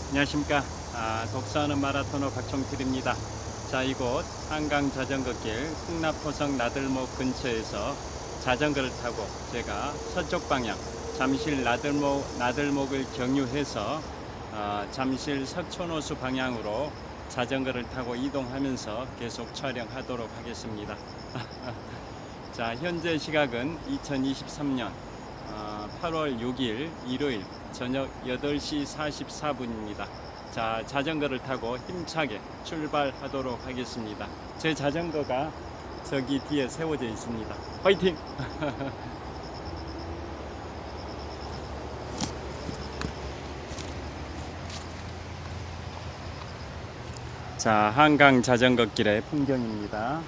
안녕하십니까. 독서하는 마라토너 박종필입니다. 자, 이곳 한강 자전거길 풍납포성 나들목 근처에서 자전거를 타고 제가 서쪽 방향 잠실 나들목을 경유해서 잠실 석촌호수 방향으로 자전거를 타고 이동하면서 계속 촬영하도록 하겠습니다. 자, 현재 시각은 2023년 8월 6일 일요일 저녁 8시 44분입니다. 자, 자전거를 타고 힘차게 출발하도록 하겠습니다. 제 자전거가 저기 뒤에 세워져 있습니다. 화이팅! 자, 한강 자전거길의 풍경입니다.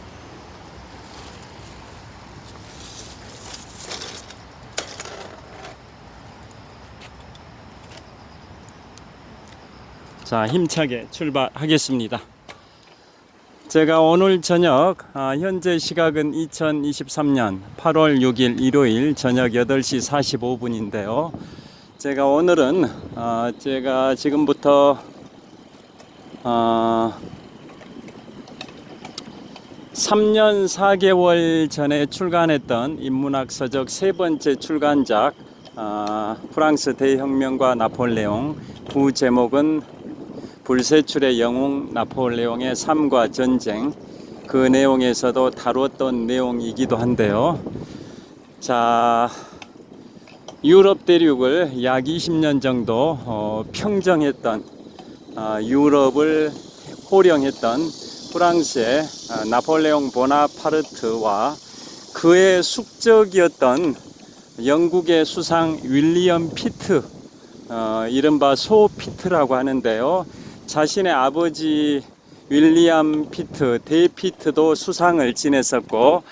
자, 힘차게 출발하겠습니다. 제가 오늘 저녁 현재 시각은 2023년 8월 6일 일요일 저녁 8시 45분인데요. 제가 오늘은 제가 지금부터 3년 4개월 전에 출간했던 인문학 서적 세 번째 출간작 프랑스 대혁명과 나폴레옹, 부제목은 불세출의 영웅 나폴레옹의 삶과 전쟁, 그 내용에서도 다뤘던 내용이기도 한데요. 자, 유럽 대륙을 약 20년 정도 평정했던 유럽을 호령했던 프랑스의 나폴레옹 보나파르트와 그의 숙적이었던 영국의 수상 윌리엄 피트, 이른바 소 피트라고 하는데요. 자신의 아버지 윌리엄 피트, 대 피트도 수상을 지냈었고,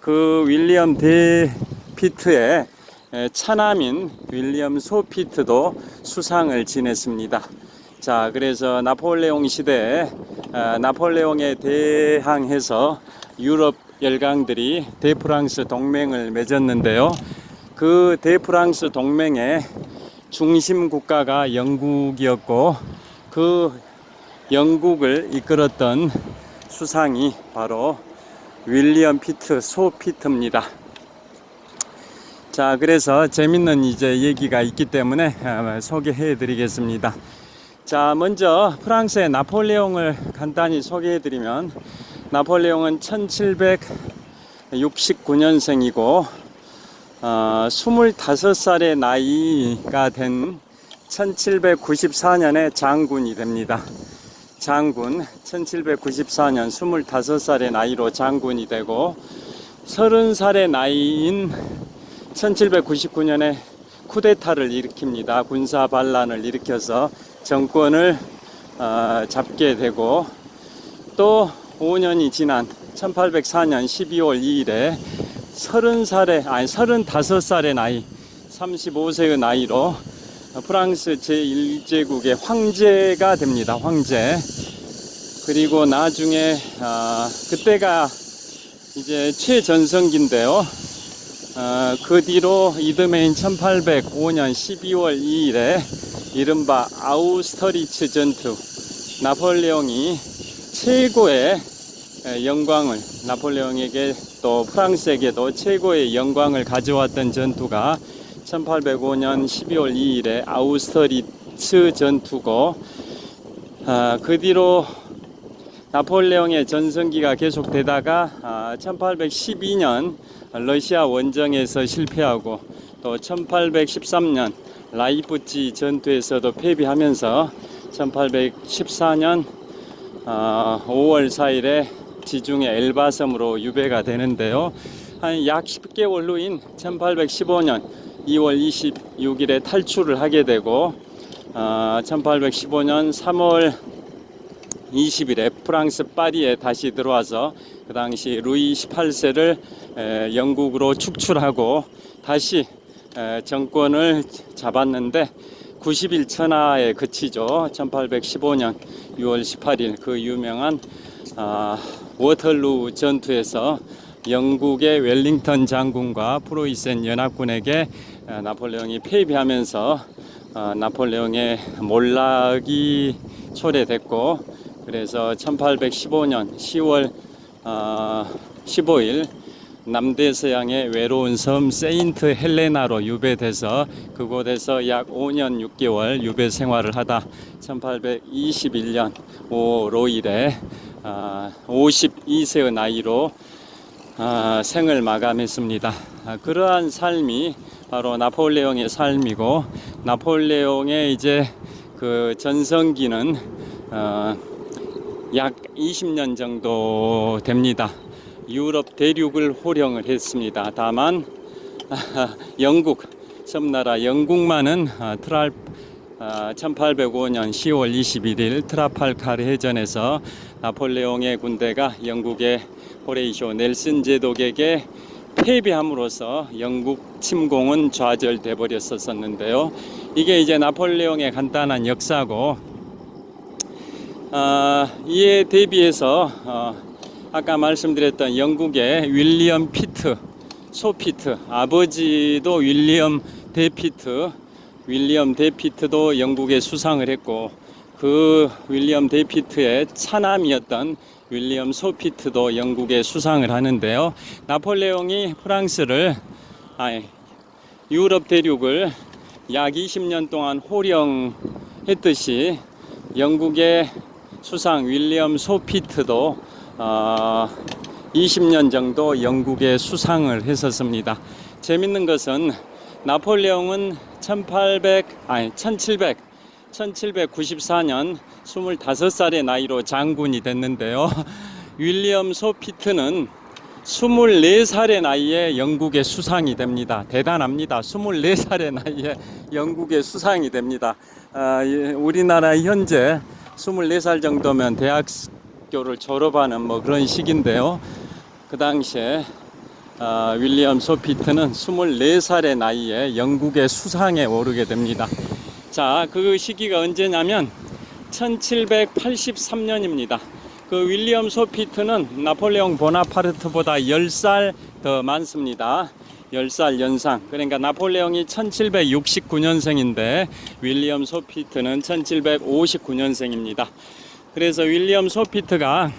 그 윌리엄 대 피트의 차남인 윌리엄 소 피트도 수상을 지냈습니다. 자, 그래서 나폴레옹 시대에 나폴레옹에 대항해서 유럽 열강들이 대프랑스 동맹을 맺었는데요. 그 대프랑스 동맹의 중심 국가가 영국이었고, 그 영국을 이끌었던 수상이 바로 윌리엄 피트, 소 피트입니다. 자, 그래서 재밌는 이제 얘기가 있기 때문에 소개해 드리겠습니다. 자, 먼저 프랑스의 나폴레옹을 간단히 소개해 드리면, 나폴레옹은 1769년생이고 25살의 나이가 된 1794년에 장군이 됩니다. 장군, 1794년 25살의 나이로 장군이 되고, 30살의 나이인 1799년에 쿠데타를 일으킵니다. 군사 반란을 일으켜서 정권을 잡게 되고, 또 5년이 지난 1804년 12월 2일에 35살의 나이, 35세의 나이로 프랑스 제1제국의 황제가 됩니다. 황제. 그리고 나중에 그때가 이제 최전성기인데요. 그 뒤로 이듬해인 1805년 12월 2일에 이른바 아우스터리츠 전투, 나폴레옹이 최고의 영광을, 나폴레옹에게 또 프랑스에게도 최고의 영광을 가져왔던 전투가 1805년 12월 2일에 아우스터리츠 전투고, 그 뒤로 나폴레옹의 전성기가 계속되다가 1812년 러시아 원정에서 실패하고, 또 1813년 라이프치 전투에서도 패배하면서 1814년 5월 4일에 지중해 엘바섬으로 유배가 되는데요. 한 약 10개월 후인 1815년 2월 26일에 탈출을 하게 되고, 1815년 3월 20일에 프랑스 파리에 다시 들어와서 그 당시 루이 18세를 영국으로 축출하고 다시 정권을 잡았는데 90일 천하에 그치죠. 1815년 6월 18일 그 유명한 워털루 전투에서 영국의 웰링턴 장군과 프로이센 연합군에게 나폴레옹이 패배하면서 나폴레옹의 몰락이 초래됐고, 그래서 1815년 10월 15일 남대서양의 외로운 섬 세인트 헬레나로 유배돼서 그곳에서 약 5년 6개월 유배 생활을 하다 1821년 5월 5일에 52세의 나이로 생을 마감했습니다. 그러한 삶이 바로 나폴레옹의 삶이고, 나폴레옹의 이제 그 전성기는 약 20년 정도 됩니다. 유럽 대륙을 호령을 했습니다. 다만 영국, 섬나라 영국만은 1805년 10월 21일 트라팔카르 해전에서 나폴레옹의 군대가 영국의 호레이쇼 넬슨 제독에게 패배함으로써 영국 침공은 좌절돼 버렸었는데요. 이게 이제 나폴레옹의 간단한 역사고, 이에 대비해서 아까 말씀드렸던 영국의 윌리엄 피트, 소피트, 아버지도 윌리엄 데피트도 영국에 수상을 했고, 그 윌리엄 데피트의 차남이었던 윌리엄 소피트도 영국에 수상을 하는데요. 나폴레옹이 유럽 대륙을 약 20년 동안 호령했듯이 영국의 수상 윌리엄 소피트도 20년 정도 영국에 수상을 했었습니다. 재밌는 것은 나폴레옹은 1794년 25살의 나이로 장군이 됐는데요. 윌리엄 소피트는 24살의 나이에 영국의 수상이 됩니다. 대단합니다. 24살의 나이에 영국의 수상이 됩니다. 우리나라 현재 24살 정도면 대학교를 졸업하는 뭐 그런 시기인데요. 그 당시에 윌리엄 소피트는 24살의 나이에 영국의 수상에 오르게 됩니다. 자, 그 시기가 언제냐면 1783년입니다. 그 윌리엄 소피트는 나폴레옹 보나파르트보다 10살 더 많습니다. 10살 연상. 그러니까 나폴레옹이 1769년생인데 윌리엄 소피트는 1759년생입니다. 그래서 윌리엄 소피트가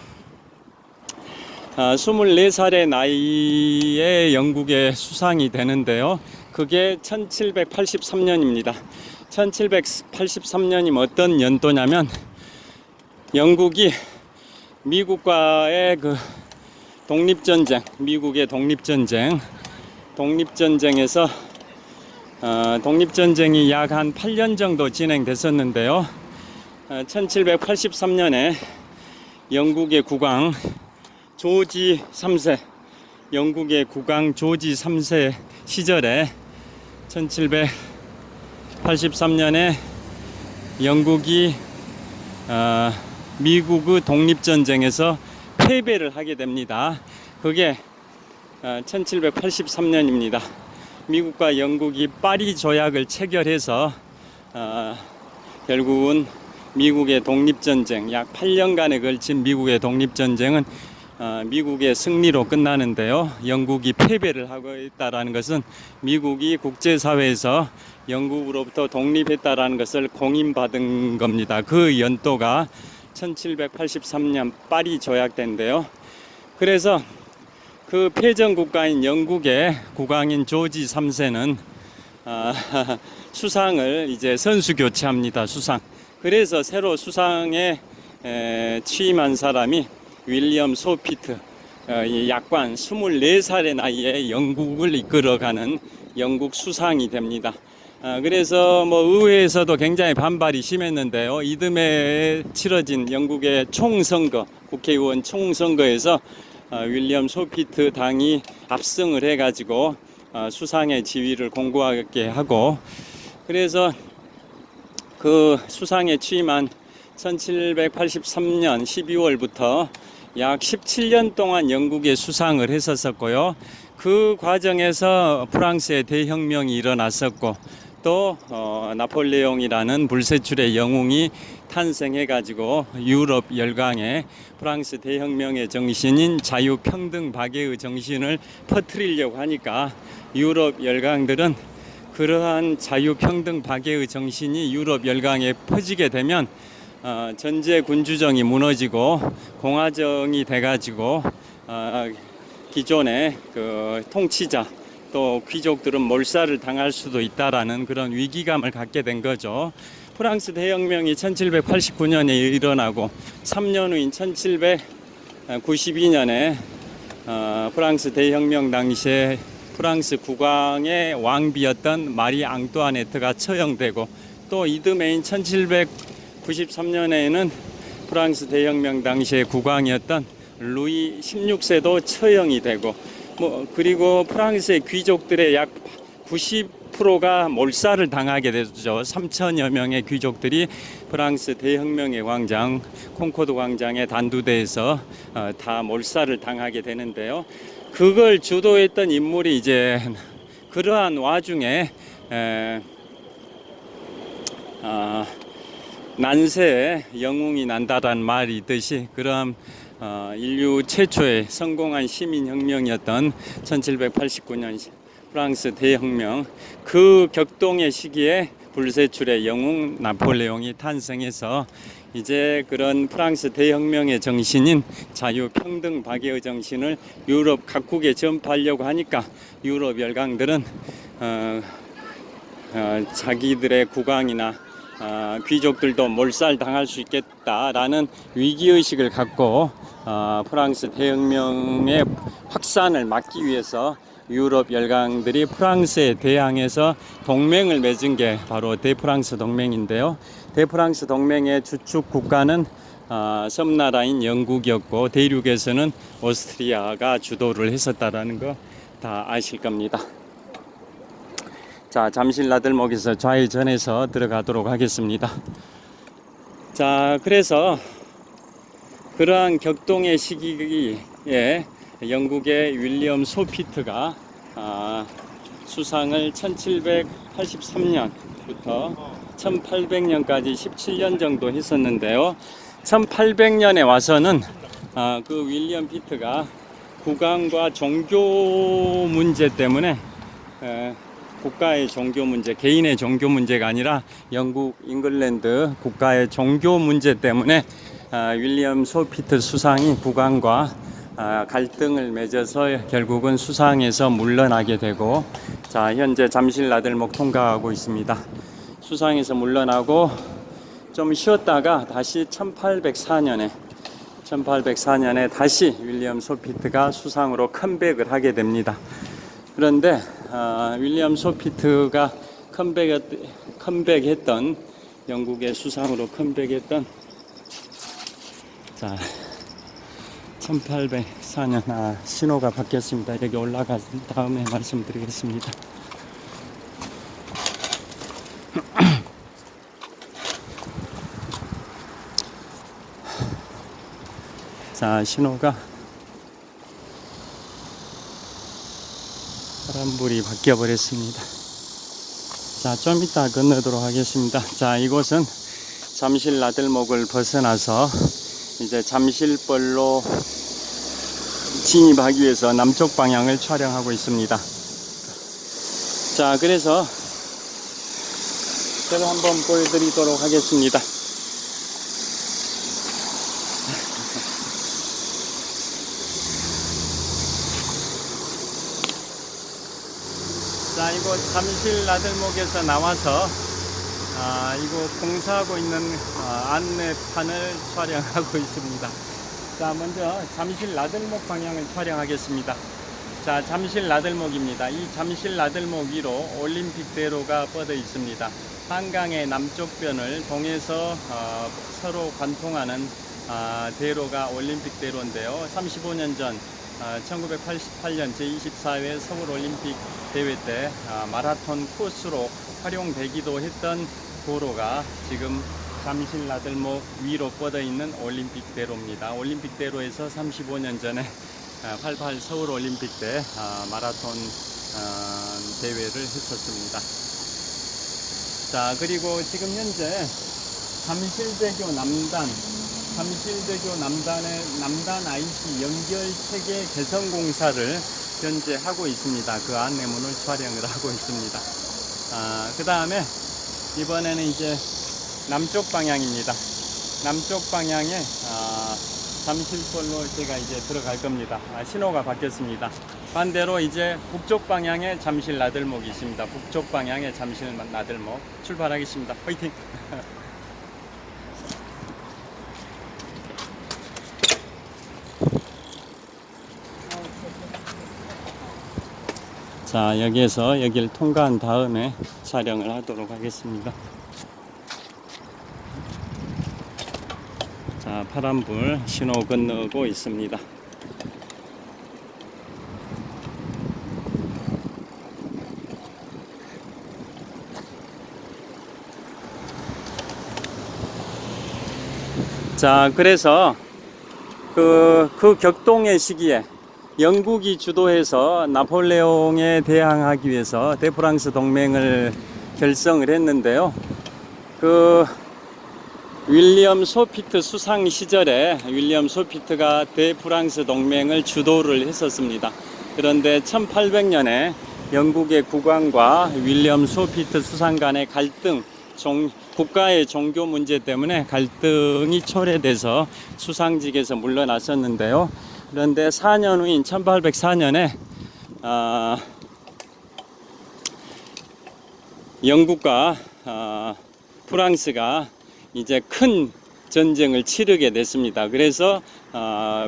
24살의 나이에 영국의 수상이 되는데요. 그게 1783년입니다. 1783년이면 어떤 연도냐면 영국이 미국과의 그 미국의 독립전쟁에서 독립전쟁이 약 한 8년 정도 진행됐었는데요. 1783년에 영국의 국왕 조지 3세 시절에 1783년에 영국이 미국의 독립전쟁에서 패배를 하게 됩니다. 그게 1783년입니다. 미국과 영국이 파리 조약을 체결해서 결국은 미국의 독립전쟁, 약 8년간에 걸친 미국의 독립전쟁은 미국의 승리로 끝나는데요. 영국이 패배를 하고 있다는 것은 미국이 국제사회에서 영국으로부터 독립했다는 것을 공인받은 겁니다. 그 연도가 1783년 파리 조약 때인데요. 그래서 그 패전 국가인 영국의 국왕인 조지 3세는 수상을 이제 선수 교체합니다. 수상. 그래서 새로 수상에 취임한 사람이 윌리엄 소피트, 약관 24살의 나이에 영국을 이끌어가는 영국 수상이 됩니다. 그래서 뭐 의회에서도 굉장히 반발이 심했는데요. 이듬해 치러진 영국의 총선거, 국회의원 총선거에서 윌리엄 소피트 당이 압승을 해가지고 수상의 지위를 공고하게 하고, 그래서 그 수상에 취임한 1783년 12월부터 약 17년 동안 영국에 수상을 했었고요. 그 과정에서 프랑스의 대혁명이 일어났었고, 또 나폴레옹이라는 불세출의 영웅이 탄생해가지고 유럽 열강에 프랑스 대혁명의 정신인 자유평등 박애의 정신을 퍼뜨리려고 하니까 유럽 열강들은 그러한 자유평등 박애의 정신이 유럽 열강에 퍼지게 되면 전제 군주정이 무너지고 공화정이 돼가지고 기존의 그 통치자 또 귀족들은 몰살을 당할 수도 있다라는 그런 위기감을 갖게 된 거죠. 프랑스 대혁명이 1789년에 일어나고 3년 후인 1792년에 프랑스 대혁명 당시에 프랑스 국왕의 왕비였던 마리 앙뚜아네트가 처형되고 또 이듬해인 1793년에는 프랑스 대혁명 당시의 국왕이었던 루이 16세도 처형이 되고 그리고 프랑스의 귀족들의 약 90%가 몰살을 당하게 되죠. 3천여 명의 귀족들이 프랑스 대혁명의 광장 콩코드 광장의 단두대에서 다 몰살을 당하게 되는데요. 그걸 주도했던 인물이 이제 그러한 와중에 난세에 영웅이 난다란 말이 있듯이 그런 인류 최초의 성공한 시민혁명이었던 1789년 프랑스 대혁명, 그 격동의 시기에 불세출의 영웅 나폴레옹이 탄생해서 이제 그런 프랑스 대혁명의 정신인 자유평등 박애의 정신을 유럽 각국에 전파하려고 하니까 유럽 열강들은 자기들의 국왕이나 귀족들도 몰살당할 수 있겠다라는 위기의식을 갖고 프랑스 대혁명의 확산을 막기 위해서 유럽 열강들이 프랑스에 대항해서 동맹을 맺은 게 바로 대프랑스 동맹인데요. 대프랑스 동맹의 주축 국가는 섬나라인 영국이었고 대륙에서는 오스트리아가 주도를 했었다라는 거 다 아실 겁니다. 자, 잠실 나들목에서 좌회전해서 들어가도록 하겠습니다. 자, 그래서 그러한 격동의 시기에 영국의 윌리엄 소피트가 수상을 1783년부터 1800년까지 17년 정도 했었는데요. 1800년에 와서는 그 윌리엄 피트가 국왕과 종교 문제 때문에 국가의 종교 문제, 개인의 종교 문제가 아니라 영국, 잉글랜드 국가의 종교 문제 때문에 윌리엄 소피트 수상이 국왕과 갈등을 맺어서 결국은 수상에서 물러나게 되고, 자, 현재 잠실 나들목 통과하고 있습니다. 수상에서 물러나고 좀 쉬었다가 다시 1804년에 다시 윌리엄 소피트가 수상으로 컴백을 하게 됩니다. 그런데 윌리엄 소피트가 컴백했던 영국의 수상으로 컴백했던 1804년 신호가 바뀌었습니다. 여기 올라간 다음에 말씀드리겠습니다. 자, 신호가 파란불이 바뀌어 버렸습니다. 자, 좀 이따 건너도록 하겠습니다. 자, 이곳은 잠실 나들목을 벗어나서 이제 잠실벌로 진입하기 위해서 남쪽 방향을 촬영하고 있습니다. 자, 그래서 제가 한번 보여드리도록 하겠습니다. 자, 이곳 잠실 나들목에서 나와서 이곳 공사하고 있는 안내판을 촬영하고 있습니다. 자, 먼저 잠실 나들목 방향을 촬영하겠습니다. 자, 잠실 나들목입니다. 이 잠실 나들목 위로 올림픽대로가 뻗어 있습니다. 한강의 남쪽 변을 동에서 서로 관통하는 대로가 올림픽대로인데요. 35년 전 1988년 제24회 서울올림픽 대회 때 마라톤 코스로 활용되기도 했던 도로가 지금 잠실 나들목 위로 뻗어 있는 올림픽대로입니다. 올림픽대로에서 35년 전에 88 서울올림픽 때 마라톤 대회를 했었습니다. 자, 그리고 지금 현재 잠실대교 남단의 남단 IC 연결체계 개선 공사를 현재 하고 있습니다. 그 안내문을 촬영을 하고 있습니다. 그 다음에 이번에는 이제 남쪽 방향입니다. 남쪽 방향에 잠실골로 제가 이제 들어갈 겁니다. 신호가 바뀌었습니다. 반대로 이제 북쪽 방향에 잠실 나들목이 있습니다. 북쪽 방향에 잠실 나들목 출발하겠습니다. 화이팅! 자, 여기에서 여기를 통과한 다음에 촬영을 하도록 하겠습니다. 자, 파란불 신호 건너고 있습니다. 자, 그래서 그 격동의 시기에 영국이 주도해서 나폴레옹에 대항하기 위해서 대프랑스 동맹을 결성을 했는데요. 윌리엄 소피트 수상 시절에 윌리엄 소피트가 대프랑스 동맹을 주도를 했었습니다. 그런데 1800년에 영국의 국왕과 윌리엄 소피트 수상 간의 갈등, 국가의 종교 문제 때문에 갈등이 초래돼서 수상직에서 물러났었는데요. 그런데 4년 후인 1804년에 영국과 프랑스가 이제 큰 전쟁을 치르게 됐습니다. 그래서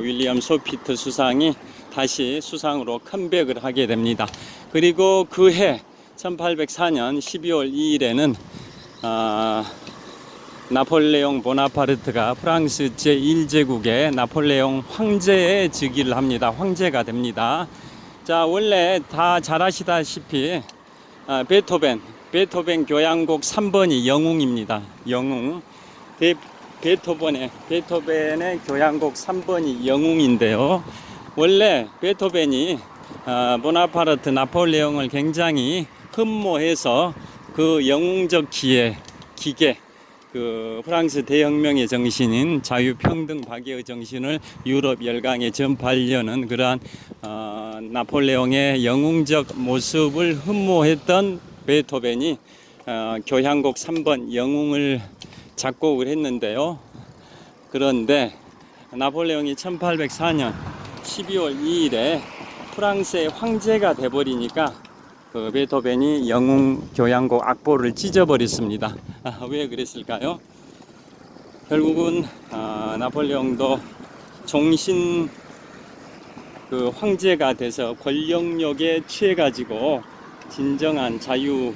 윌리엄 소피트 수상이 다시 수상으로 컴백을 하게 됩니다. 그리고 그해 1804년 12월 2일에는 나폴레옹 보나파르트가 프랑스 제1제국의 나폴레옹 황제의 즉위를 합니다. 황제가 됩니다. 자, 원래 다 잘 아시다시피 베토벤 교향곡 3번이 영웅입니다. 영웅. 베토벤의 교향곡 3번이 영웅인데요. 원래 베토벤이 보나파르트 나폴레옹을 굉장히 흠모해서 그 영웅적 기계 프랑스 대혁명의 정신인 자유평등 박애의 정신을 유럽 열강에 전파하려는 그러한 나폴레옹의 영웅적 모습을 흠모했던 베토벤이 교향곡 3번 영웅을 작곡을 했는데요. 그런데 나폴레옹이 1804년 12월 2일에 프랑스의 황제가 돼버리니까 베토벤이 영웅 교향곡 악보를 찢어버렸습니다. 왜 그랬을까요? 결국은 나폴레옹도 종신 황제가 돼서 권력욕에 취해가지고 진정한 자유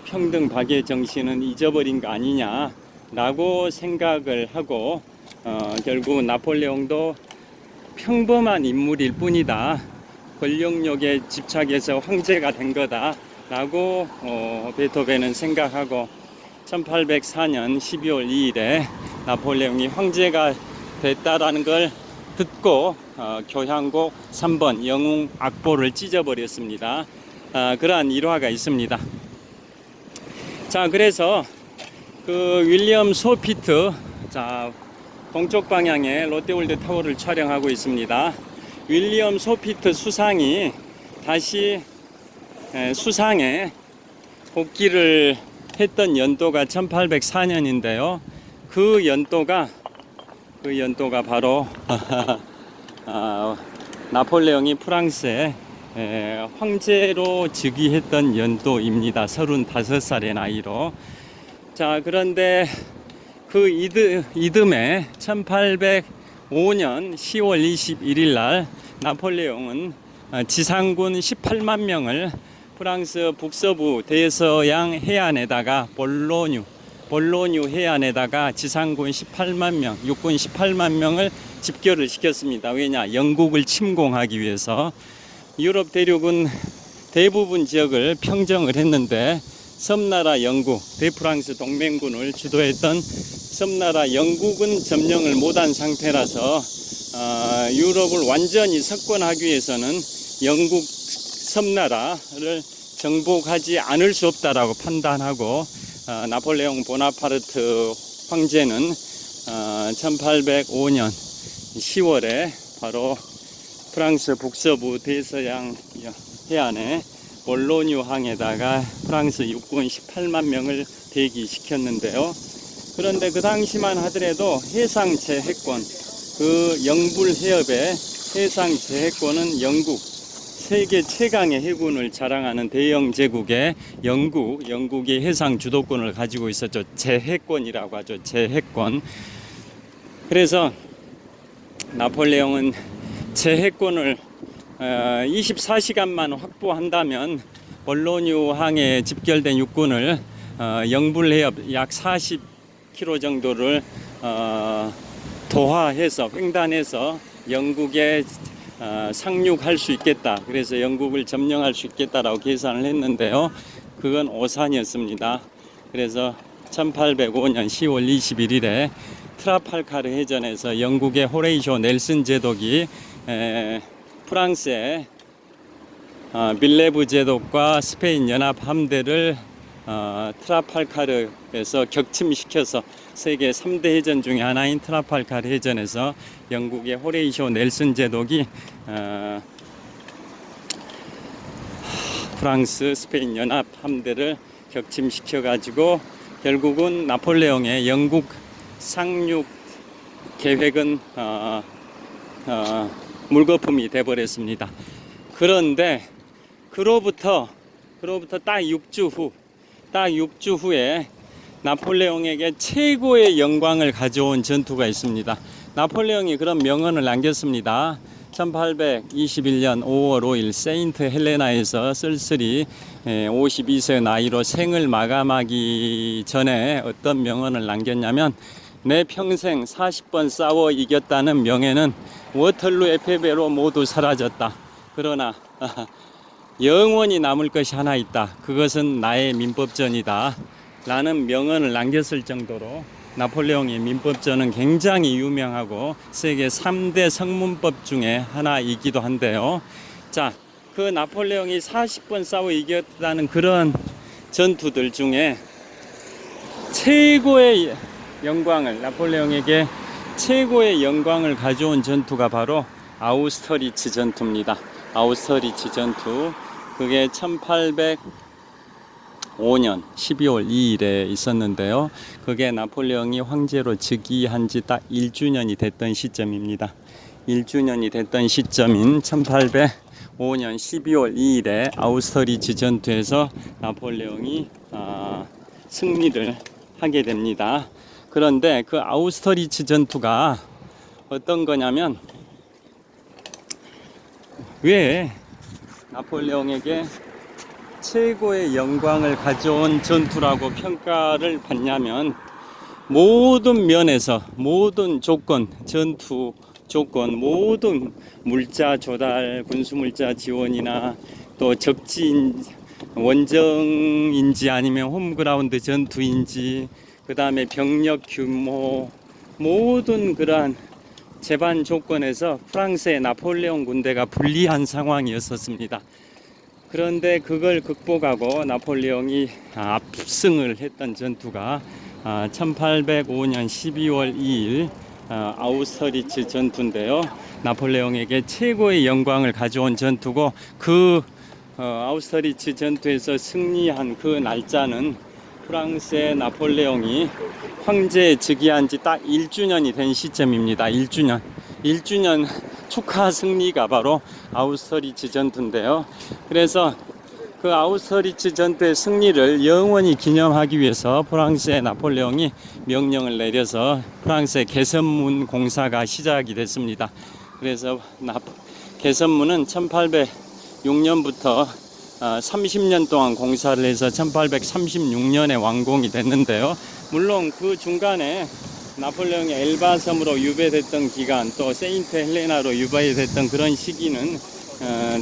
평등 박애 정신은 잊어버린 거 아니냐라고 생각을 하고 결국 나폴레옹도 평범한 인물일 뿐이다. 권력욕에 집착해서 황제가 된 거다라고 베토벤은 생각하고 1804년 12월 2일에 나폴레옹이 황제가 됐다라는 걸 듣고 교향곡 3번 영웅 악보를 찢어버렸습니다. 그러한 일화가 있습니다. 자, 그래서 윌리엄 소피트, 자, 동쪽 방향에 롯데월드 타워를 촬영하고 있습니다. 윌리엄 소피트 수상이 다시 수상에 복귀를 했던 연도가 1804년인데요. 그 연도가 바로 나폴레옹이 프랑스에 황제로 즉위했던 연도입니다. 35살의 나이로. 자, 그런데 그 이듬해 1805년 10월 21일 날 나폴레옹은 지상군 18만 명을 프랑스 북서부 대서양 해안에다가 볼로뉴 해안에다가 지상군 18만 명, 육군 18만 명을 집결을 시켰습니다. 왜냐? 영국을 침공하기 위해서. 유럽 대륙은 대부분 지역을 평정을 했는데 섬나라 영국, 대프랑스 동맹군을 주도했던 섬나라 영국은 점령을 못한 상태라서 유럽을 완전히 석권하기 위해서는 영국 섬나라를 정복하지 않을 수 없다라고 판단하고 나폴레옹 보나파르트 황제는 1805년 10월에 바로 프랑스 북서부 대서양 해안에 볼로뉴항에다가 프랑스 육군 18만 명을 대기시켰는데요. 그런데 그 당시만 하더라도 해상 제해권, 그 영불 해협의 해상 제해권은 영국, 세계 최강의 해군을 자랑하는 대영 제국의 영국이 해상 주도권을 가지고 있었죠. 제해권이라고 하죠. 제해권. 그래서 나폴레옹은 제해권을 24시간만 확보한다면 볼로뉴항에 집결된 육군을 영불해협 약 40km 정도를 도하해서 횡단해서 영국에 상륙할 수 있겠다. 그래서 영국을 점령할 수 있겠다라고 계산을 했는데요. 그건 오산이었습니다. 그래서 1805년 10월 21일에 트라팔카르 해전에서 영국의 호레이쇼 넬슨 제독이 프랑스의 밀레브 제독과 스페인 연합 함대를 트라팔카르에서 격침시켜서 세계 3대 해전 중에 하나인 트라팔카르 해전에서 영국의 호레이쇼 넬슨 제독이 프랑스 스페인 연합 함대를 격침시켜 가지고 결국은 나폴레옹의 영국 상륙 계획은 물거품이 돼버렸습니다. 그런데 그로부터 딱 6주 후에 나폴레옹에게 최고의 영광을 가져온 전투가 있습니다. 나폴레옹이 그런 명언을 남겼습니다. 1821년 5월 5일 세인트 헬레나에서 쓸쓸히 52세 나이로 생을 마감하기 전에 어떤 명언을 남겼냐면, 내 평생 40번 싸워 이겼다는 명예는 워털루 에페베로 모두 사라졌다. 그러나 영원히 남을 것이 하나 있다. 그것은 나의 민법전이다. 라는 명언을 남겼을 정도로 나폴레옹의 민법전은 굉장히 유명하고 세계 3대 성문법 중에 하나이기도 한데요. 자, 그 나폴레옹이 40번 싸워 이겼다는 그런 전투들 중에 최고의 영광을, 나폴레옹에게 최고의 영광을 가져온 전투가 바로 아우스터리츠 전투입니다. 아우스터리츠 전투. 그게 1805년 12월 2일에 있었는데요. 그게 나폴레옹이 황제로 즉위한 지 딱 1주년이 됐던 시점입니다. 1주년이 됐던 시점인 1805년 12월 2일에 아우스터리츠 전투에서 나폴레옹이 승리를 하게 됩니다. 그런데 그 아우스터리츠 전투가 어떤 거냐면, 왜 나폴레옹에게 최고의 영광을 가져온 전투라고 평가를 받냐면, 모든 면에서, 모든 조건, 전투 조건, 모든 물자 조달, 군수물자 지원이나 또 적진 원정인지 아니면 홈그라운드 전투인지, 그 다음에 병력 규모, 모든 그러한 제반 조건에서 프랑스의 나폴레옹 군대가 불리한 상황이었었습니다. 그런데 그걸 극복하고 나폴레옹이 압승을 했던 전투가 1805년 12월 2일 아우스터리츠 전투인데요. 나폴레옹에게 최고의 영광을 가져온 전투고, 그 아우스터리츠 전투에서 승리한 그 날짜는 프랑스의 나폴레옹이 황제에 즉위한 지 딱 1주년이 된 시점입니다. 1주년 축하 승리가 바로 아우스터리츠 전투인데요. 그래서 그 아우스터리츠 전투의 승리를 영원히 기념하기 위해서 프랑스의 나폴레옹이 명령을 내려서 프랑스의 개선문 공사가 시작이 됐습니다. 그래서 개선문은 1806년부터 30년 동안 공사를 해서 1836년에 완공이 됐는데요. 물론 그 중간에 나폴레옹이 엘바 섬으로 유배됐던 기간, 또 세인트 헬레나로 유배됐던 그런 시기는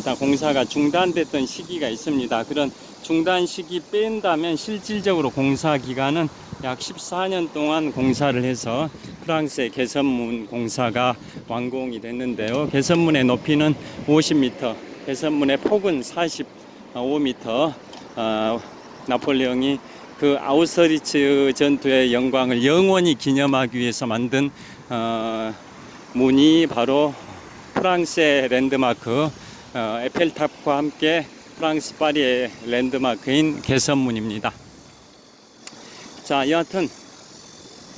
다 공사가 중단됐던 시기가 있습니다. 그런 중단 시기 뺀다면 실질적으로 공사 기간은 약 14년 동안 공사를 해서 프랑스의 개선문 공사가 완공이 됐는데요. 개선문의 높이는 50m, 개선문의 폭은 45m. 나폴레옹이 그 아우스터리츠 전투의 영광을 영원히 기념하기 위해서 만든 문이 바로 프랑스의 랜드마크 에펠탑과 함께 프랑스 파리의 랜드마크인 개선문입니다. 자, 여하튼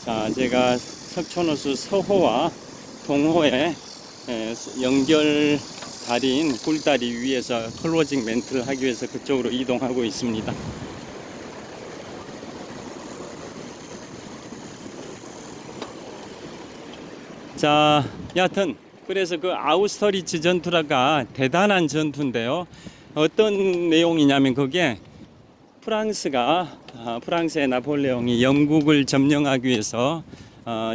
자, 제가 석촌호수 서호와 동호의 연결 다리인 굴다리 위에서 클로징 멘트를 하기 위해서 그쪽으로 이동하고 있습니다. 자, 여하튼 그래서 그 아우스터리츠 전투가 대단한 전투인데요. 어떤 내용이냐면 그게 프랑스의 나폴레옹이 영국을 점령하기 위해서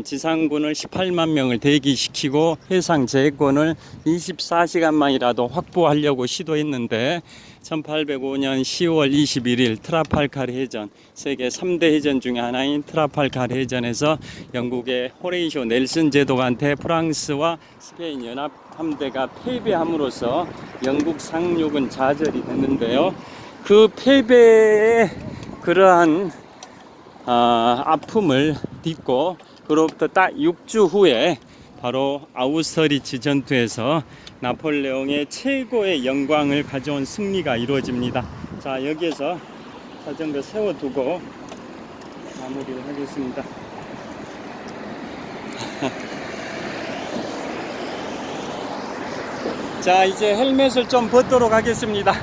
지상군을 18만 명을 대기시키고 해상 제해권을 24시간만이라도 확보하려고 시도했는데 1805년 10월 21일 트라팔가르 해전, 세계 3대 해전 중에 하나인 트라팔가르 해전에서 영국의 호레이쇼 넬슨 제독한테 프랑스와 스페인 연합 함대가 패배함으로써 영국 상륙은 좌절이 됐는데요. 그 패배의 그러한 아픔을 딛고 그로부터 딱 6주 후에 바로 아우스터리츠 전투에서 나폴레옹의 최고의 영광을 가져온 승리가 이루어집니다. 자, 여기에서 자전거 세워두고 마무리를 하겠습니다. 자, 이제 헬멧을 좀 벗도록 하겠습니다.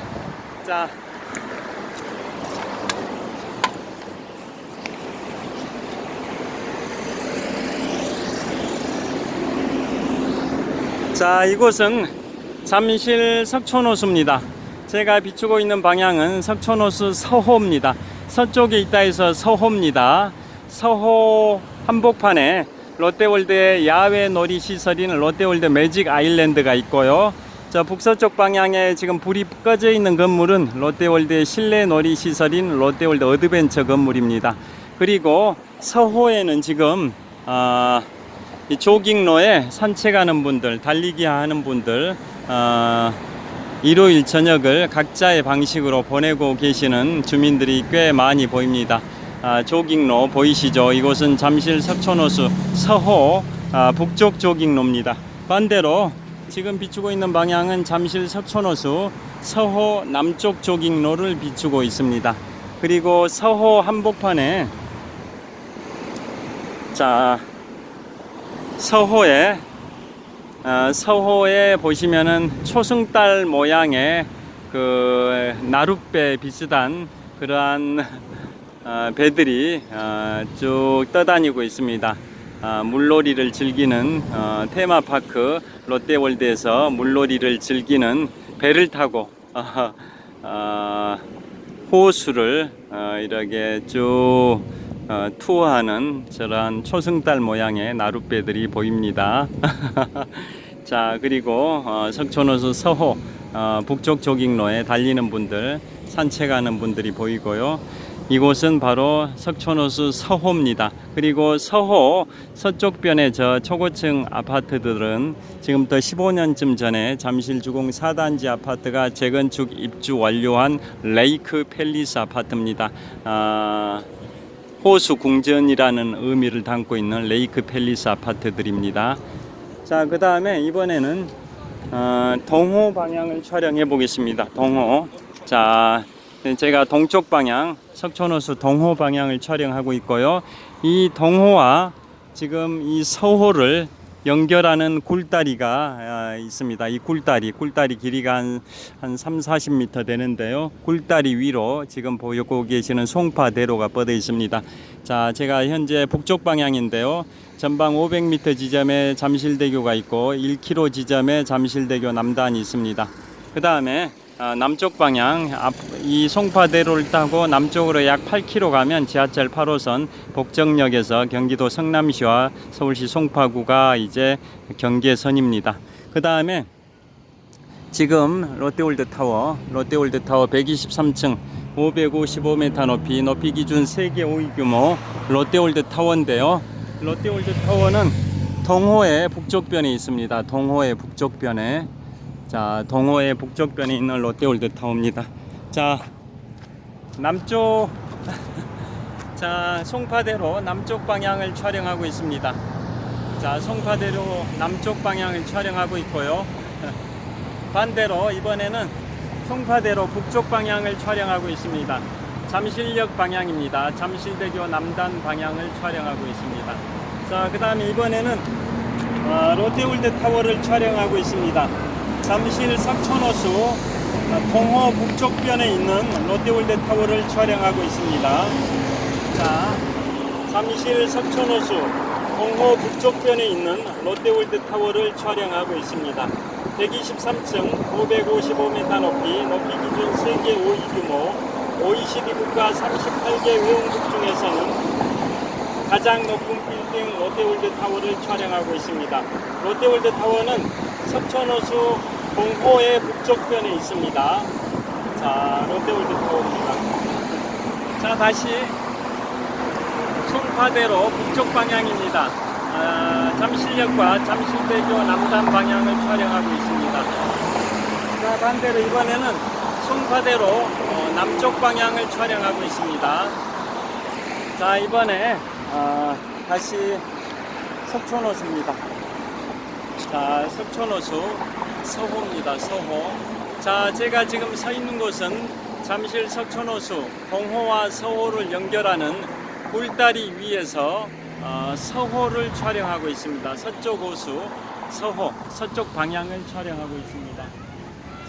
자, 이곳은 잠실 석촌호수입니다. 제가 비추고 있는 방향은 석촌호수 서호입니다. 서쪽에 있다 해서 서호입니다. 서호 한복판에 롯데월드의 야외 놀이시설인 롯데월드 매직 아일랜드가 있고요. 저 북서쪽 방향에 지금 불이 꺼져 있는 건물은 롯데월드의 실내 놀이시설인 롯데월드 어드벤처 건물입니다. 그리고 서호에는 지금 이 조깅로에 산책하는 분들, 달리기 하는 분들, 일요일 저녁을 각자의 방식으로 보내고 계시는 주민들이 꽤 많이 보입니다. 조깅로 보이시죠? 이곳은 잠실 석촌호수 서호 북쪽 조깅로입니다. 반대로 지금 비추고 있는 방향은 잠실 석촌호수 서호 남쪽 조깅로를 비추고 있습니다. 그리고 서호 한복판에 서호에 보시면은 초승달 모양의 그 나룻배 비슷한 그러한 배들이 쭉 떠다니고 있습니다. 물놀이를 즐기는 테마파크 롯데월드에서 물놀이를 즐기는 배를 타고 호수를 이렇게 쭉 투어하는 저러한 초승달 모양의 나룻배들이 보입니다. 자, 그리고 석촌호수 서호 북쪽 조깅로에 달리는 분들, 산책하는 분들이 보이고요. 이곳은 바로 석촌호수 서호입니다. 그리고 서호 서쪽변의 저 초고층 아파트들은 지금부터 15년쯤 전에 잠실 주공 4단지 아파트가 재건축 입주 완료한 레이크 팰리스 아파트입니다. 호수 궁전이라는 의미를 담고 있는 레이크 팰리스 아파트들입니다. 자, 그 다음에 이번에는 동호 방향을 촬영해 보겠습니다. 동호. 자, 제가 동쪽 방향 석촌호수 동호 방향을 촬영하고 있고요. 이 동호와 지금 이 서호를 연결하는 굴다리가 있습니다. 이 굴다리 길이가 한 30-40m 되는데요. 굴다리 위로 지금 보고 계시는 송파대로가 뻗어 있습니다. 자, 제가 현재 북쪽 방향인데요. 전방 500m 지점에 잠실대교가 있고 1km 지점에 잠실대교 남단이 있습니다. 그 다음에 남쪽 방향 이 송파대로를 타고 남쪽으로 약 8km 가면 지하철 8호선 복정역에서 경기도 성남시와 서울시 송파구가 이제 경계선입니다. 그 다음에 지금 롯데월드타워 123층 555m 높이 기준 세계 5위 규모 롯데월드타워인데요. 롯데월드타워는 동호의 북쪽변에 있습니다. 동호의 북쪽변에. 자, 동호의 북쪽변에 있는 롯데월드타워입니다. 자, 남쪽 자, 송파대로 남쪽 방향을 촬영하고 있습니다. 자, 송파대로 남쪽 방향을 촬영하고 있고요. 반대로 이번에는 송파대로 북쪽 방향을 촬영하고 있습니다. 잠실역 방향입니다. 잠실대교 남단 방향을 촬영하고 있습니다. 자, 그 다음에 이번에는 롯데월드 타워를 촬영하고 있습니다. 잠실 석촌호수 동호 북쪽변에 있는 롯데월드 타워를 촬영하고 있습니다. 자, 잠실 석촌호수 동호 북쪽변에 있는 롯데월드 타워를 촬영하고 있습니다. 123층 555m 높이 기준 세계 5위 규모 OECD 국가 38개 회원국 중에서는 가장 높은 빌딩 롯데월드 타워를 촬영하고 있습니다. 롯데월드 타워는 석촌호수 동호의 북쪽변에 있습니다. 자, 롯데월드 타워입니다. 자, 다시 송파대로 북쪽 방향입니다. 잠실역과 잠실대교 남단 방향을 촬영하고 있습니다. 자, 반대로 이번에는 송파대로 남쪽 방향을 촬영하고 있습니다. 자, 이번에 다시 석촌호수입니다. 자, 석촌호수 서호입니다. 서호. 자, 제가 지금 서 있는 곳은 잠실 석촌호수 동호와 서호를 연결하는 굴다리 위에서 서호를 촬영하고 있습니다. 서쪽 호수 서호 서쪽 방향을 촬영하고 있습니다.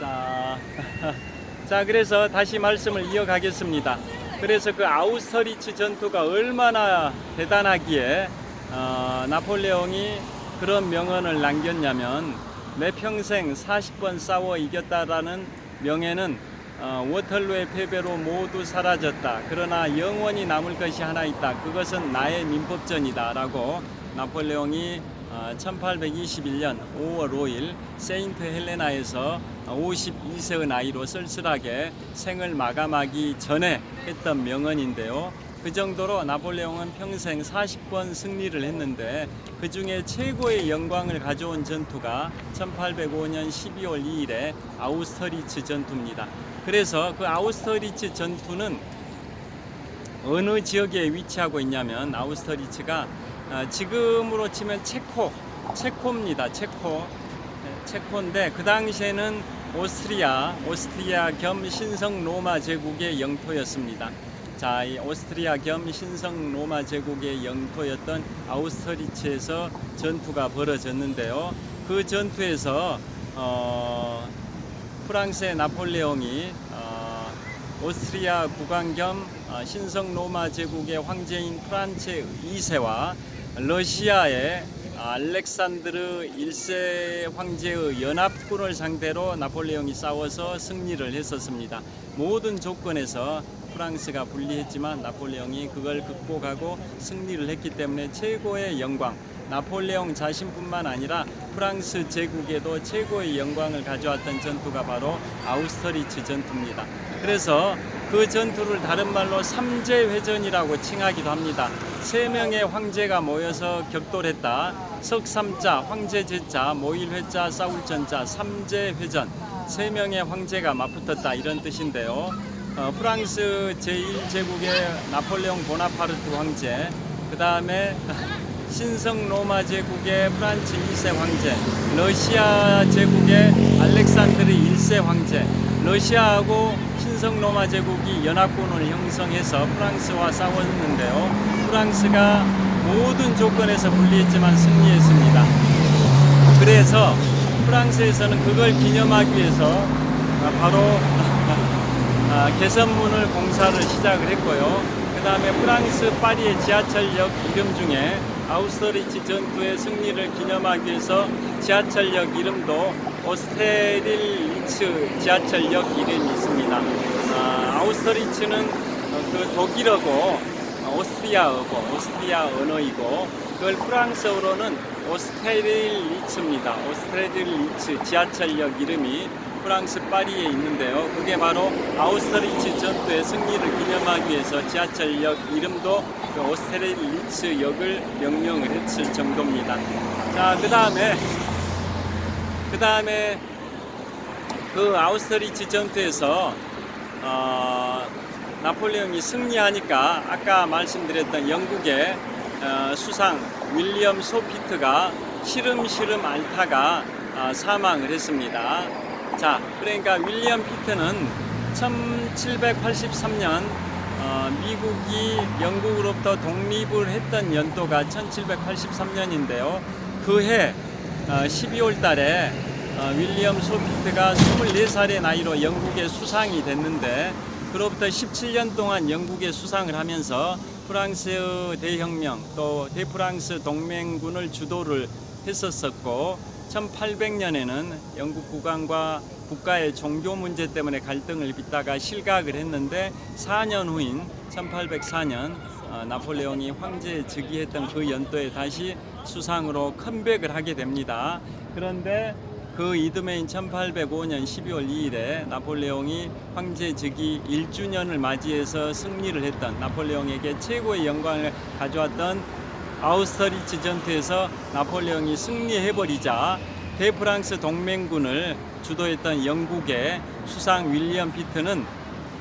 자, 자, 그래서 다시 말씀을 이어가겠습니다. 그래서 그 아우스터리츠 전투가 얼마나 대단하기에 나폴레옹이 그런 명언을 남겼냐면 내 평생 40번 싸워 이겼다라는 명예는 워털루의 패배로 모두 사라졌다. 그러나 영원히 남을 것이 하나 있다. 그것은 나의 민법전이다. 라고 나폴레옹이 1821년 5월 5일 세인트 헬레나에서 52세의 나이로 쓸쓸하게 생을 마감하기 전에 했던 명언인데요. 그 정도로 나폴레옹은 평생 40번 승리를 했는데 그 중에 최고의 영광을 가져온 전투가 1805년 12월 2일에 아우스터리츠 전투입니다. 그래서 그 아우스터리츠 전투는 어느 지역에 위치하고 있냐면 아우스터리츠가 지금으로 치면 체코입니다. 체코인데 그 당시에는 오스트리아 겸 신성 로마 제국의 영토였습니다. 자, 이 오스트리아 겸 신성 로마 제국의 영토였던 아우스터리츠에서 전투가 벌어졌는데요. 그 전투에서 프랑스의 나폴레옹이 오스트리아 국왕 겸 신성 로마 제국의 황제인 프란츠 2세와 러시아의 알렉산드르 1세 황제의 연합군을 상대로 나폴레옹이 싸워서 승리를 했었습니다. 모든 조건에서 프랑스가 불리했지만 나폴레옹이 그걸 극복하고 승리를 했기 때문에 최고의 영광, 나폴레옹 자신뿐만 아니라 프랑스 제국에도 최고의 영광을 가져왔던 전투가 바로 아우스터리츠 전투입니다. 그래서 그 전투를 다른 말로 삼제회전이라고 칭하기도 합니다. 3명의 황제가 모여서 격돌했다. 석삼자, 황제제자, 모일회자, 싸울전자, 삼제회전. 3명의 황제가 맞붙었다. 이런 뜻인데요. 프랑스 제1제국의 나폴레옹 보나파르트 황제, 그 다음에 신성 로마 제국의 프란츠 2세 황제, 러시아 제국의 알렉산드르 1세 황제, 러시아하고 신성 로마 제국이 연합군을 형성해서 프랑스와 싸웠는데요. 프랑스가 모든 조건에서 불리했지만 승리했습니다. 그래서 프랑스에서는 그걸 기념하기 위해서 바로 개선문을 공사를 시작을 했고요. 그 다음에 프랑스 파리의 지하철역 이름 중에 아우스터리츠 전투의 승리를 기념하기 위해서 지하철역 이름도 오스테릴리츠 지하철역 이름이 있습니다. 아우스터리츠는 그 독일어고 오스트리아어고 오스트리아 언어이고 그걸 프랑스어로는 오스테릴리츠입니다. 오스테릴리츠 지하철역 이름이 프랑스 파리에 있는데요. 그게 바로 아우스터리츠 전투의 승리를 기념하기 위해서 지하철역 이름도 그 오스테릴리츠 역을 명명을 했을 정도입니다. 자, 그 다음에 그 아우스터리츠 전투에서 나폴레옹이 승리하니까 아까 말씀드렸던 영국의 수상 윌리엄 소피트가 시름시름 앓다가 사망을 했습니다. 자, 그러니까 윌리엄 피트는 1783년 미국이 영국으로부터 독립을 했던 연도가 1783년인데요. 그해 12월 달에 윌리엄 소피트가 24살의 나이로 영국의 수상이 됐는데, 그로부터 17년 동안 영국의 수상을 하면서 프랑스의 대혁명 또 대프랑스 동맹군을 주도를 했었고, 1800년에는 영국 국가의 종교 문제 때문에 갈등을 빚다가 실각을 했는데, 4년 후인 1804년 나폴레옹이 황제에 즉위했던 그 연도에 다시 수상으로 컴백을 하게 됩니다. 그런데 그 이듬해인 1805년 12월 2일에 나폴레옹이 황제 즉위 1주년을 맞이해서 승리를 했던, 나폴레옹에게 최고의 영광을 가져왔던 아우스터리츠 전투에서 나폴레옹이 승리해버리자 대프랑스 동맹군을 주도했던 영국의 수상 윌리엄 피트는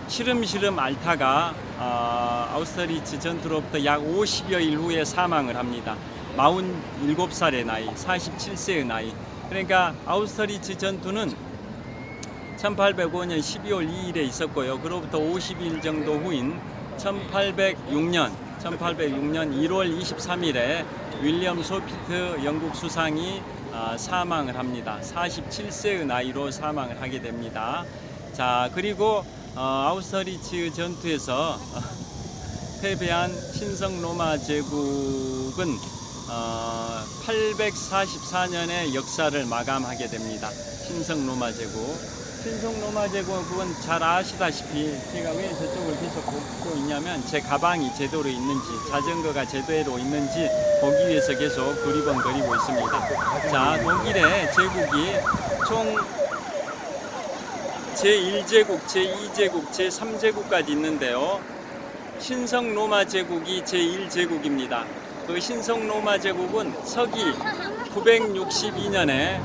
시름시름 앓다가 아우스터리츠 전투로부터 약 50여일 후에 사망을 합니다. 47살의 나이, 47세의 나이. 그러니까 아우스터리츠 전투는 1805년 12월 2일에 있었고요. 그로부터 50일 정도 후인 1806년 1월 23일에 윌리엄 소피트 영국 수상이 사망을 합니다. 47세의 나이로 사망을 하게 됩니다. 자, 그리고 아우스터리츠 전투에서 패배한 신성 로마 제국은 844년의 역사를 마감하게 됩니다. 신성 로마 제국. 신성 로마 제국은 그건 잘 아시다시피, 제가 왜 저쪽을 계속 보고 있냐면 제 가방이 제대로 있는지, 자전거가 제대로 있는지 보기 위해서 계속 두리번거리고 있습니다. 자, 독일의 제국이 총 제1제국, 제2제국, 제3제국까지 있는데요. 신성 로마 제국이 제1제국입니다. 그 신성 로마 제국은 서기 962년에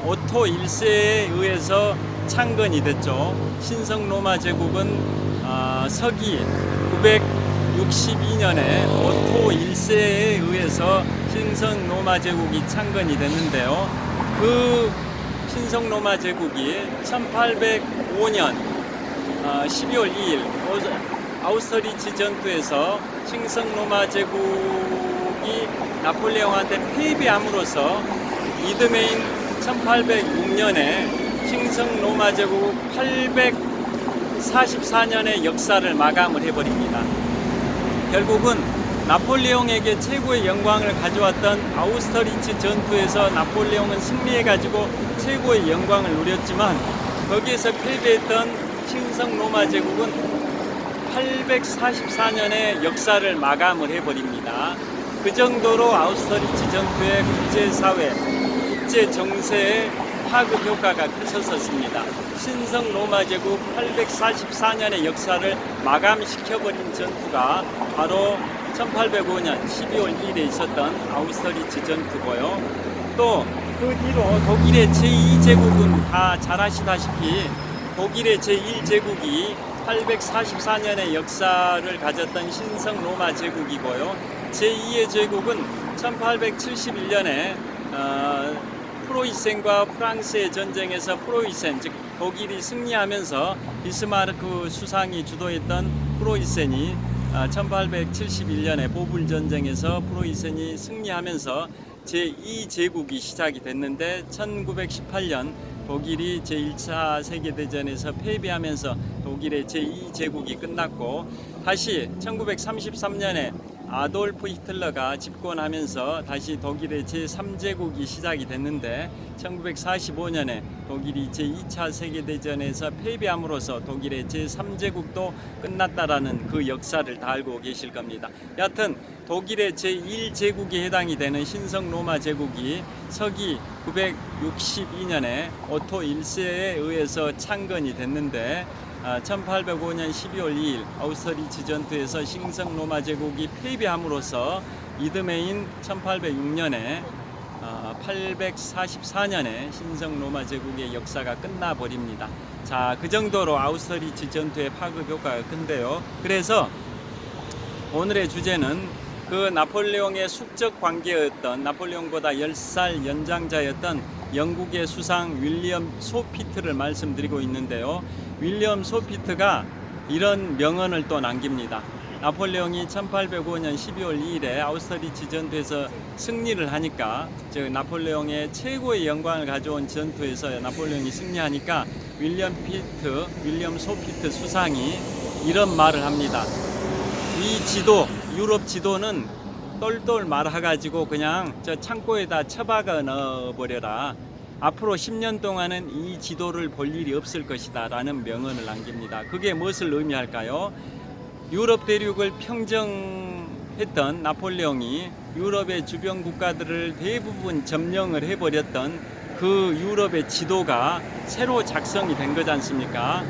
오토 1세에 의해서 창건이 됐죠. 신성 로마 제국은 서기 962년에 오토 1세에 의해서 신성 로마 제국이 창건이 됐는데요. 그 신성 로마 제국이 1805년 12월 2일 아우스터리츠 전투에서 신성 로마 제국이 나폴레옹한테 패배함으로써 이듬해인 1806년에 신성 로마 제국 844년의 역사를 마감을 해버립니다. 결국은 나폴레옹에게 최고의 영광을 가져왔던 아우스터리츠 전투에서 나폴레옹은 승리해가지고 최고의 영광을 누렸지만, 거기에서 패배했던 신성 로마 제국은 844년의 역사를 마감을 해버립니다. 그 정도로 아우스터리츠 전투의 국제사회, 국제정세에 파급 효과가 크셨었습니다. 신성 로마 제국 844년의 역사를 마감시켜버린 전투가 바로 1805년 12월 2일에 있었던 아우스터리츠 전투고요. 또 그 뒤로 독일의 제2제국은 다 잘 아시다시피 독일의 제1제국이 844년의 역사를 가졌던 신성 로마 제국이고요. 제2의 제국은 1871년에 프로이센과 프랑스의 전쟁에서 프로이센, 즉 독일이 승리하면서 비스마르크 수상이 주도했던 프로이센이 1871년에 보불 전쟁에서 프로이센이 승리하면서 제2제국이 시작이 됐는데, 1918년 독일이 제1차 세계대전에서 패배하면서 독일의 제2제국이 끝났고, 다시 1933년에 아돌프 히틀러가 집권하면서 다시 독일의 제3제국이 시작이 됐는데, 1945년에 독일이 제2차 세계대전에서 패배함으로써 독일의 제3제국도 끝났다라는 그 역사를 다 알고 계실 겁니다. 여하튼 독일의 제1제국에 해당이 되는 신성 로마 제국이 서기 962년에 오토 1세에 의해서 창건이 됐는데, 1805년 12월 2일 아우스터리츠 전투에서 신성 로마 제국이 패배함으로써 이듬해인 1806년에 844년에 신성 로마 제국의 역사가 끝나버립니다. 자, 그 정도로 아우스터리츠 전투의 파급 효과가 큰데요. 그래서 오늘의 주제는 그 그 나폴레옹의 숙적 관계였던, 나폴레옹보다 10살 연장자였던 영국의 수상 윌리엄 소피트를 말씀드리고 있는데요. 윌리엄 소피트가 이런 명언을 또 남깁니다. 나폴레옹이 1805년 12월 2일에 아우스터리츠 전투에서 승리를 하니까, 즉 나폴레옹의 최고의 영광을 가져온 전투에서 나폴레옹이 승리하니까 윌리엄 소피트 수상이 이런 말을 합니다. 이 지도, 유럽 지도는 똘똘 말아가지고 그냥 저 창고에다 처박아 넣어버려라. 앞으로 10년 동안은 이 지도를 볼 일이 없을 것이다 라는 명언을 남깁니다. 그게 무엇을 의미할까요? 유럽 대륙을 평정했던 나폴레옹이 유럽의 주변 국가들을 대부분 점령을 해버렸던 그 유럽의 지도가 새로 작성이 된 거지 않습니까?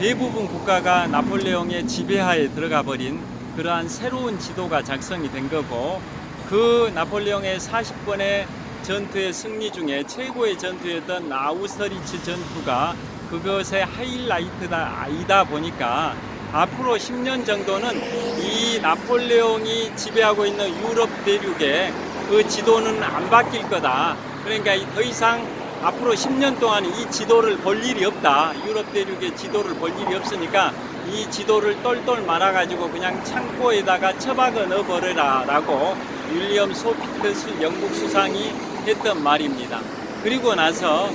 대부분 국가가 나폴레옹의 지배하에 들어가 버린 그러한 새로운 지도가 작성이 된 거고, 그 나폴레옹의 40번의 전투의 승리 중에 최고의 전투였던 아우스터리츠 전투가 그것의 하이라이트이다 보니까 앞으로 10년 정도는 이 나폴레옹이 지배하고 있는 유럽 대륙의 그 지도는 안 바뀔 거다. 그러니까 더 이상 앞으로 10년 동안 이 지도를 볼 일이 없다. 유럽 대륙의 지도를 볼 일이 없으니까 이 지도를 똘똘 말아가지고 그냥 창고에다가 처박아 넣어버려라 라고 윌리엄 소피트 영국 수상이 했던 말입니다. 그리고 나서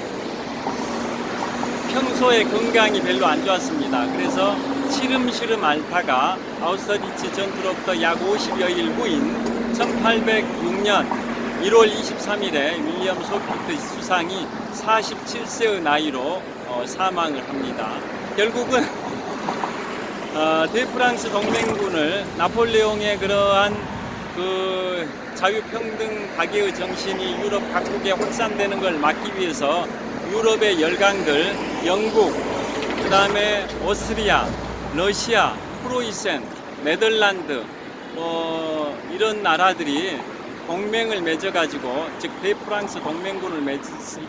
평소에 건강이 별로 안 좋았습니다. 그래서 시름시름 앓다가 아우스터리츠 전투로부터 약 50여일 후인 1806년 1월 23일에 윌리엄 소피트 수상이 47세의 나이로 사망을 합니다. 결국은 대프랑스 동맹군을 나폴레옹의 그러한 그 자유평등 박애의 정신이 유럽 각국에 확산되는 걸 막기 위해서 유럽의 열강들, 영국, 그 다음에 오스트리아, 러시아, 프로이센, 네덜란드 이런 나라들이 동맹을 맺어가지고, 즉 대프랑스 동맹군을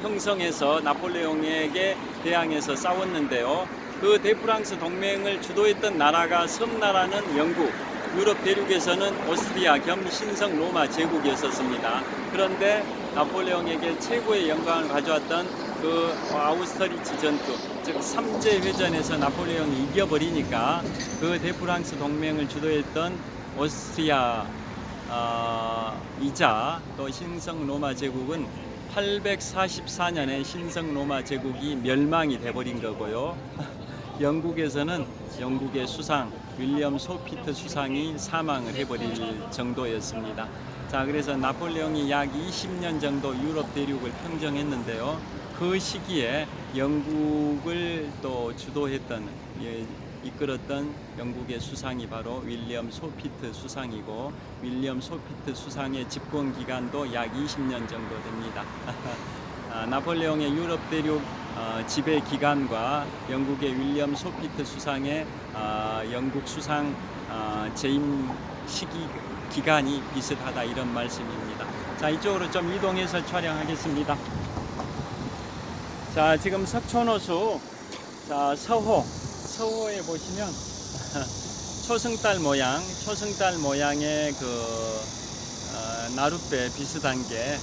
형성해서 나폴레옹에게 대항해서 싸웠는데요. 그 대프랑스 동맹을 주도했던 나라가 섬나라는 영국, 유럽 대륙에서는 오스트리아 겸 신성 로마 제국이었습니다. 그런데 나폴레옹에게 최고의 영광을 가져왔던 그 아우스터리츠 전투, 즉 3제 회전에서 나폴레옹이 이겨버리니까 그 대프랑스 동맹을 주도했던 오스트리아 이자 또 신성 로마 제국은 844년에 신성 로마 제국이 멸망이 돼버린 거고요. 영국에서는 영국의 수상 윌리엄 소피트 수상이 사망을 해버릴 정도였습니다. 자, 그래서 나폴레옹이 약 20년 정도 유럽 대륙을 평정했는데요. 그 시기에 영국을 또 주도했던, 이끌었던 영국의 수상이 바로 윌리엄 소피트 수상이고, 윌리엄 소피트 수상의 집권 기간도 약 20년 정도 됩니다. 나폴레옹의 유럽 대륙 지배 기간과 영국의 윌리엄 소피트 수상의 영국 수상 재임 시기 기간이 비슷하다, 이런 말씀입니다. 자, 이쪽으로 좀 이동해서 촬영하겠습니다. 자, 지금 석촌호수, 자, 서호에 보시면 초승달 모양의 그 나룻배 비슷한 게